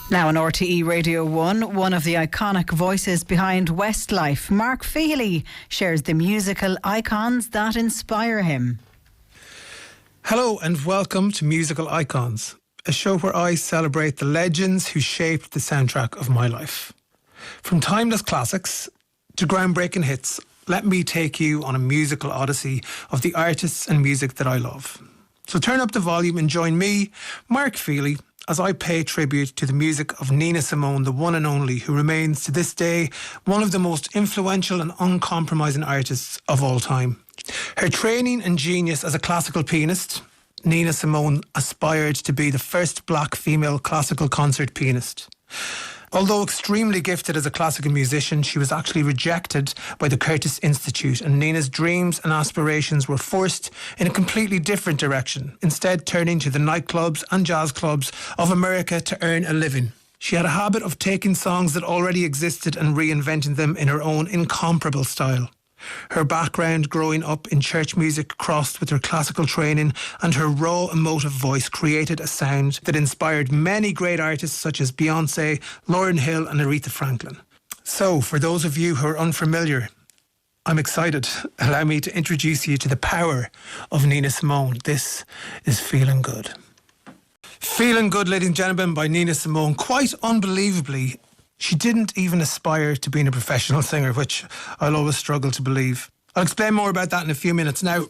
Now on RTÉ Radio 1, one of the iconic voices behind Westlife, Mark Feehily, shares the musical icons that inspire him. Hello and welcome to Musical Icons, a show where I celebrate the legends who shaped the soundtrack of my life. From timeless classics to groundbreaking hits, let me take you on a musical odyssey of the artists and music that I love. So turn up the volume and join me, Mark Feehily, as I pay tribute to the music of Nina Simone, the one and only, who remains to this day one of the most influential and uncompromising artists of all time. Her training and genius as a classical pianist, Nina Simone aspired to be the first black female classical concert pianist. Although extremely gifted as a classical musician, she was actually rejected by the Curtis Institute, and Nina's dreams and aspirations were forced in a completely different direction, instead turning to the nightclubs and jazz clubs of America to earn a living. She had a habit of taking songs that already existed and reinventing them in her own incomparable style. Her background growing up in church music crossed with her classical training, and her raw, emotive voice created a sound that inspired many great artists such as Beyoncé, Lauryn Hill and Aretha Franklin. So, for those of you who are unfamiliar, I'm excited. Allow me to introduce you to the power of Nina Simone. This is Feeling Good. Feeling Good, ladies and gentlemen, by Nina Simone. Quite unbelievably, she didn't even aspire to being a professional singer, which I'll always struggle to believe. I'll explain more about that in a few minutes. Now,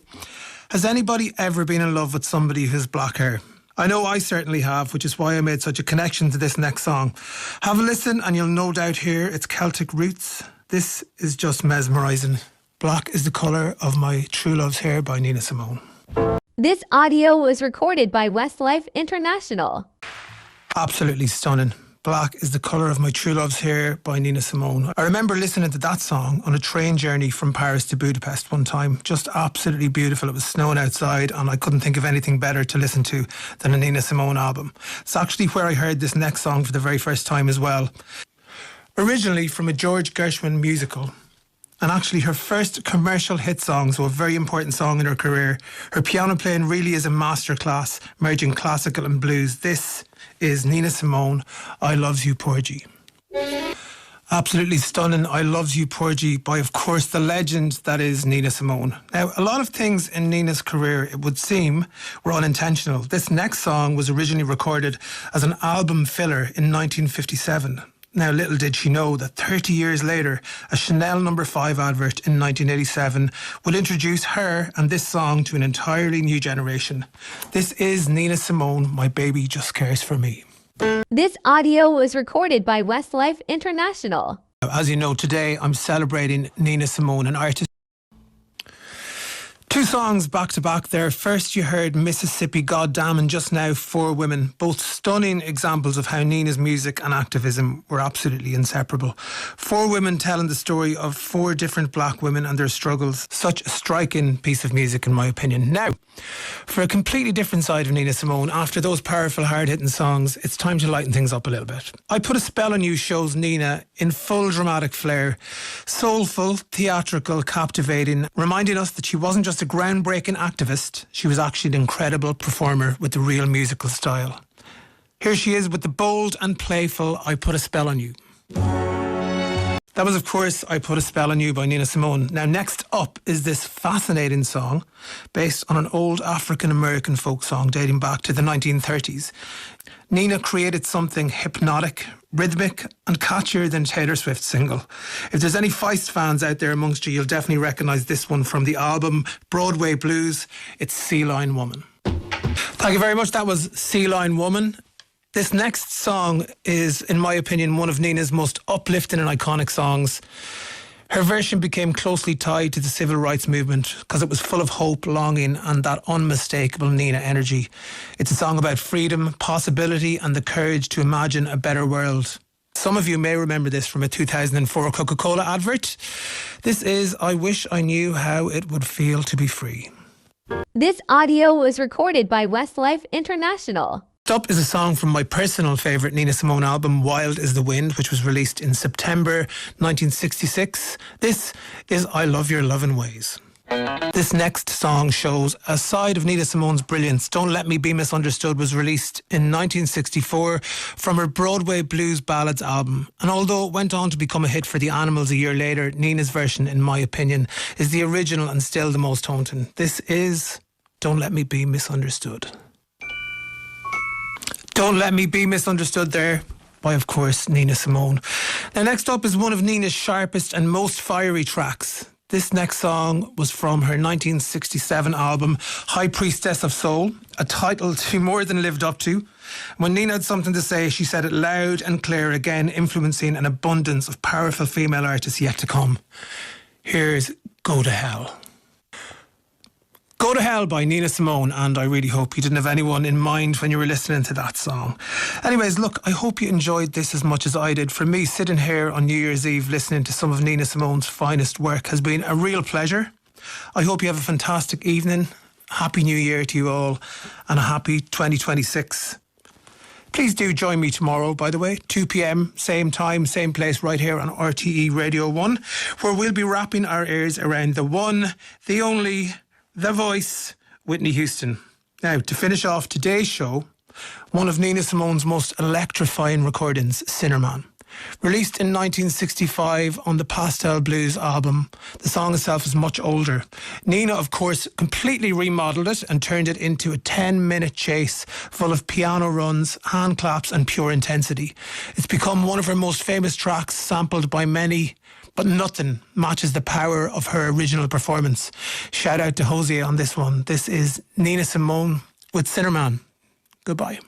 has anybody ever been in love with somebody who has black hair? I know I certainly have, which is why I made such a connection to this next song. Have a listen and you'll no doubt hear its Celtic roots. This is just mesmerising. Black is the colour of my true love's hair by Nina Simone. This audio was recorded by Westlife International. Absolutely stunning. Black is the colour of my true love's hair by Nina Simone. I remember listening to that song on a train journey from Paris to Budapest one time. Just absolutely beautiful. It was snowing outside and I couldn't think of anything better to listen to than a Nina Simone album. It's actually where I heard this next song for the very first time as well. Originally from a George Gershwin musical, and actually her first commercial hit song, so a very important song in her career. Her piano playing really is a masterclass, merging classical and blues. This is Nina Simone, I Loves You Porgy. Absolutely stunning, I Loves You Porgy by, of course, the legend that is Nina Simone. Now, a lot of things in Nina's career, it would seem, were unintentional. This next song was originally recorded as an album filler in 1957. Now, little did she know that 30 years later, a Chanel No. 5 advert in 1987 would introduce her and this song to an entirely new generation. This is Nina Simone, My Baby Just Cares For Me. This audio was recorded by Westlife International. As you know, today I'm celebrating Nina Simone, an artist. Two songs back to back there. First you heard Mississippi Goddamn and just now Four Women. Both stunning examples of how Nina's music and activism were absolutely inseparable. Four Women telling the story of four different black women and their struggles. Such a striking piece of music in my opinion. Now, for a completely different side of Nina Simone, after those powerful hard-hitting songs, it's time to lighten things up a little bit. I Put a Spell on You shows Nina in full dramatic flair. Soulful, theatrical, captivating, reminding us that she wasn't just a groundbreaking activist, she was actually an incredible performer with a real musical style. Here she is with the bold and playful I Put a Spell on You. That was, of course, I Put a Spell on You by Nina Simone. Now, next up is this fascinating song based on an old African-American folk song dating back to the 1930s. Nina created something hypnotic, rhythmic and catchier than Taylor Swift's single. If there's any Feist fans out there amongst you, you'll definitely recognise this one from the album Broadway Blues. It's Sea Lion Woman. Thank you very much. That was Sea Lion Woman. This next song is, in my opinion, one of Nina's most uplifting and iconic songs. Her version became closely tied to the civil rights movement because it was full of hope, longing and that unmistakable Nina energy. It's a song about freedom, possibility and the courage to imagine a better world. Some of you may remember this from a 2004 Coca-Cola advert. This is I Wish I Knew How It Would Feel to Be Free. This audio was recorded by Westlife International. Up is a song from my personal favourite Nina Simone album, Wild is the Wind, which was released in September 1966. This is I Love Your Lovin' Ways. This next song shows a side of Nina Simone's brilliance. Don't Let Me Be Misunderstood was released in 1964 from her Broadway Blues Ballads album. And although it went on to become a hit for the Animals a year later, Nina's version, in my opinion, is the original and still the most haunting. This is Don't Let Me Be Misunderstood. Don't Let Me Be Misunderstood there by, of course, Nina Simone. Now, next up is one of Nina's sharpest and most fiery tracks. This next song was from her 1967 album, High Priestess of Soul, a title she more than lived up to. When Nina had something to say, she said it loud and clear, again influencing an abundance of powerful female artists yet to come. Here's Go to Hell. Go to Hell by Nina Simone, and I really hope you didn't have anyone in mind when you were listening to that song. Anyways, look, I hope you enjoyed this as much as I did. For me, sitting here on New Year's Eve listening to some of Nina Simone's finest work has been a real pleasure. I hope you have a fantastic evening. Happy New Year to you all, and a happy 2026. Please do join me tomorrow, by the way, 2 p.m, same time, same place, right here on RTÉ Radio 1, where we'll be wrapping our ears around the one, the only, the voice, Whitney Houston. Now, to finish off today's show, one of Nina Simone's most electrifying recordings, Sinnerman. Released in 1965 on the Pastel Blues album, the song itself is much older. Nina, of course, completely remodelled it and turned it into a 10-minute chase full of piano runs, hand claps and pure intensity. It's become one of her most famous tracks, sampled by many, but nothing matches the power of her original performance. Shout out to Jose on this one. This is Nina Simone with Sinnerman. Goodbye.